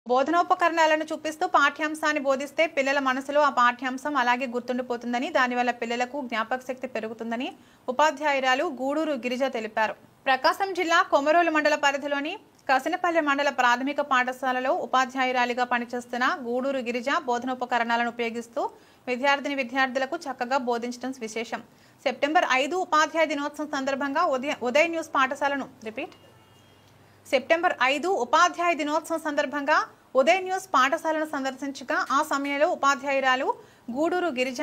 బోధనోపకరణాలను చూపిస్తూ పాఠ్యాంశాన్ని బోధిస్తే పిల్లల మనసులో ఆ పాఠ్యాంశం అలాగే గుర్తుండిపోతుందని, దానివల్ల పిల్లలకు జ్ఞాపకశక్తి పెరుగుతుందని ఉపాధ్యాయురాలు గూడూరు గిరిజ తెలిపారు. ప్రకాశం జిల్లా కొమరోలు మండల పరిధిలోని కసినపల్లి మండల ప్రాథమిక పాఠశాలలో ఉపాధ్యాయురాలిగా పనిచేస్తున్న గూడూరు గిరిజ బోధనోపకరణాలను ఉపయోగిస్తూ విద్యార్థులకు చక్కగా బోధించడం విశేషం. సెప్టెంబర్ 5 ఉపాధ్యాయ దినోత్సవం సందర్భంగా ఉదయ న్యూస్ పాఠశాలను సెప్టెంబర్ 5 ఉపాధ్యాయ దినోత్సవం సందర్భంగా ఉదయ న్యూస్ పాఠశాలను సందర్శించగా ఆ సమయంలో ఉపాధ్యాయురాలు గూడూరు గిరిజ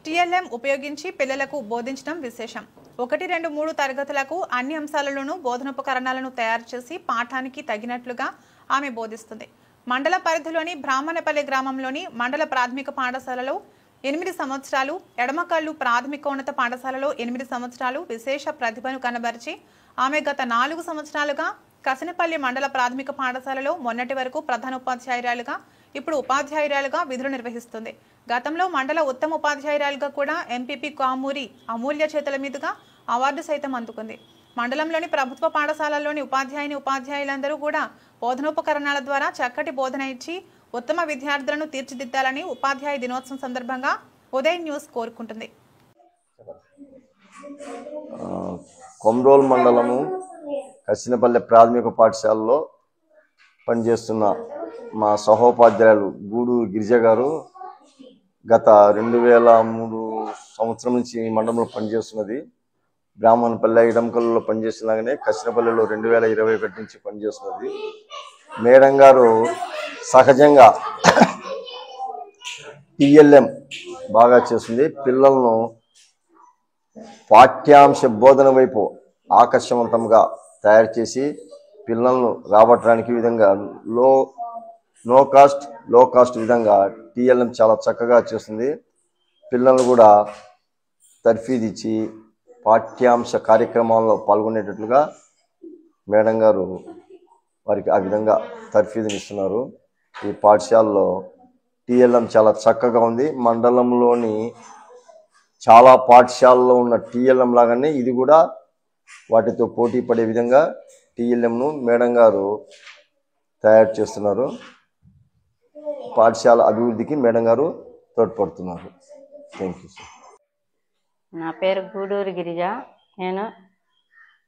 టీఎల్ఎం ఉపయోగించి పిల్లలకు బోధించడం విశేషం. 1, 2, 3 తరగతులకు అన్ని అంశాలలోనూ బోధనోపకరణాలను తయారు చేసి పాఠానికి తగినట్లుగా ఆమె బోధిస్తుంది. మండల పరిధిలోని బ్రాహ్మణపల్లి గ్రామంలోని మండల ప్రాథమిక పాఠశాలలో 8 సంవత్సరాలు, ఎడమకల్లు ప్రాథమికోన్నత పాఠశాలలో 8 సంవత్సరాలు విశేష ప్రతిభను కనబరిచి ఆమె గత 4 సంవత్సరాలుగా కసినపల్లి మండల ప్రాథమిక పాఠశాలలో మొన్నటి వరకు ప్రధాన ఉపాధ్యాయురాలుగా, ఇప్పుడు ఉపాధ్యాయురాలుగా విధులు నిర్వహిస్తుంది. గతంలో మండల ఉత్తమ ఉపాధ్యాయురాలుగా కూడా ఎంపీపీ కామూరి అమూల్య చేతుల మీదుగా అవార్డు సైతం అందుకుంది. మండలంలోని ప్రభుత్వ పాఠశాలల్లోని ఉపాధ్యాయులందరూ కూడా బోధనోపకరణాల ద్వారా చక్కటి బోధన ఇచ్చి ఉత్తమ విద్యార్థులను తీర్చిదిద్దాలని ఉపాధ్యాయ దినోత్సవం సందర్భంగా ఉదయ్ న్యూస్ కోరుకుంటుంది. కొమరోలు మండలము కసినపల్లి ప్రాథమిక పాఠశాలలో పనిచేస్తున్న మా సహోపాధ్యాయులు గూడూరు గిరిజ గారు గత 2003 సంవత్సరం నుంచి ఈ మండలంలో పనిచేస్తున్నది. బ్రాహ్మణపల్లి ఇడంకల్లో పనిచేస్తున్నాగానే కసినపల్లిలో 2021 నుంచి పనిచేస్తున్నది. మేడం గారు సహజంగా టీఎల్ఎం బాగా చేస్తుంది. పిల్లలను పాఠ్యాంశ బోధన వైపు ఆకర్షవంతంగా తయారు చేసి పిల్లలను రాబట్టడానికి విధంగా లో కాస్ట్ విధంగా టీఎల్ఎం చాలా చక్కగా చేస్తుంది. పిల్లలు కూడా తర్ఫీదు ఇచ్చి పాఠ్యాంశ కార్యక్రమాల్లో పాల్గొనేటట్లుగా మేడం గారు వారికి ఆ విధంగా తర్ఫీదుని ఇస్తున్నారు. ఈ పాఠశాలలో టీఎల్ఎం చాలా చక్కగా ఉంది. మండలంలోని చాలా పాఠశాలలో ఉన్న టీఎల్ఎం లాగానే ఇది కూడా వాటితో పోటీ పడే విధంగా టీఎల్ఎంను మేడం గారు తయారు చేస్తున్నారు. పాఠశాల అభివృద్ధికి మేడం గారు తోడ్పడుతున్నారు. Thank you sir. నా పేరు గూడూరు గిరిజ. నేను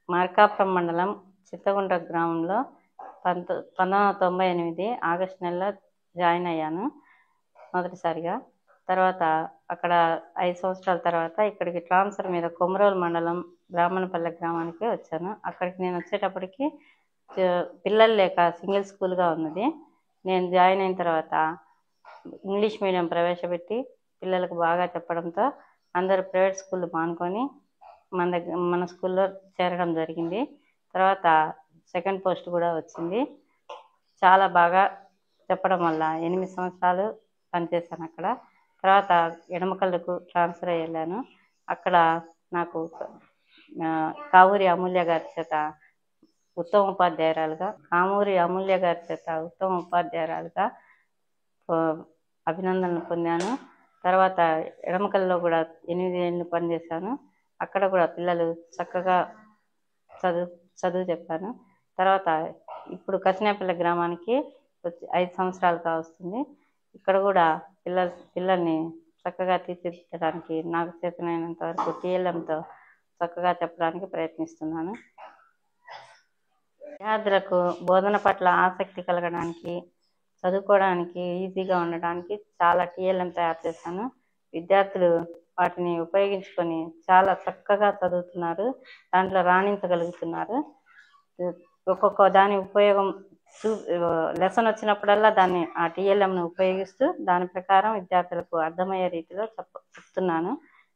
మార్కాపురం మండలం చిత్తగుంట గ్రామంలో 1998 ఆగస్టు నెలలో జాయిన్ అయ్యాను మొదటిసారిగా. తర్వాత అక్కడ 5 సంవత్సరాల తర్వాత ఇక్కడికి ట్రాన్స్ఫర్ మీద కొమరోలు మండలం బ్రాహ్మణపల్లి గ్రామానికి వచ్చాను. అక్కడికి నేను వచ్చేటప్పటికి పిల్లలు లేక సింగిల్ స్కూల్గా ఉన్నది. నేను జాయిన్ అయిన తర్వాత ఇంగ్లీష్ మీడియం ప్రవేశపెట్టి పిల్లలకు బాగా చెప్పడంతో అందరూ ప్రైవేట్ స్కూళ్ళు మానుకొని మన స్కూల్లో చేరడం జరిగింది. తర్వాత సెకండ్ పోస్ట్ కూడా వచ్చింది. చాలా బాగా చెప్పడం వల్ల 8 సంవత్సరాలు పనిచేశాను అక్కడ. తర్వాత ఎడమకల్లుకు ట్రాన్స్ఫర్ అయ్యి వెళ్ళాను. అక్కడ నాకు కామూరి అమూల్య గారి చేత ఉత్తమ ఉపాధ్యాయురాలుగా అభినందనలు పొందాను. తర్వాత ఎడమకల్లో కూడా 8 ఏళ్ళు పనిచేశాను. అక్కడ కూడా పిల్లలు చక్కగా చదువు చెప్పాను. తర్వాత ఇప్పుడు కసినేపల్లి గ్రామానికి 5 సంవత్సరాలు కావస్తుంది. ఇక్కడ కూడా పిల్లల్ని చక్కగా తీర్చిదిద్దడానికి నాకు చేతనైనంత వరకు టీఎల్ఎంతో చక్కగా చెప్పడానికి ప్రయత్నిస్తున్నాను. విద్యార్థులకు బోధన పట్ల ఆసక్తి కలగడానికి, చదువుకోవడానికి ఈజీగా ఉండడానికి చాలా టీఎల్ఎం తయారు చేశాను. విద్యార్థులు వాటిని ఉపయోగించుకొని చాలా చక్కగా చదువుతున్నారు, దాంట్లో రాణించగలుగుతున్నారు. ఒక్కొక్క దాని ఉపయోగం లెసన్ వచ్చినప్పుడల్లా ఆ టీఎల్ఎంను ఉపయోగిస్తూ దాని ప్రకారం విద్యార్థులకు అర్థమయ్యే రీతిలో చెప్తున్నాను.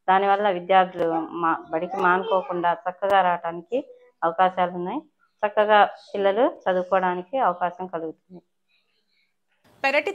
దానివల్ల విద్యార్థులు బడికి మానుకోకుండా చక్కగా రావడానికి అవకాశాలు ఉన్నాయి. చక్కగా పిల్లలు చదువుకోవడానికి అవకాశం కలుగుతుంది.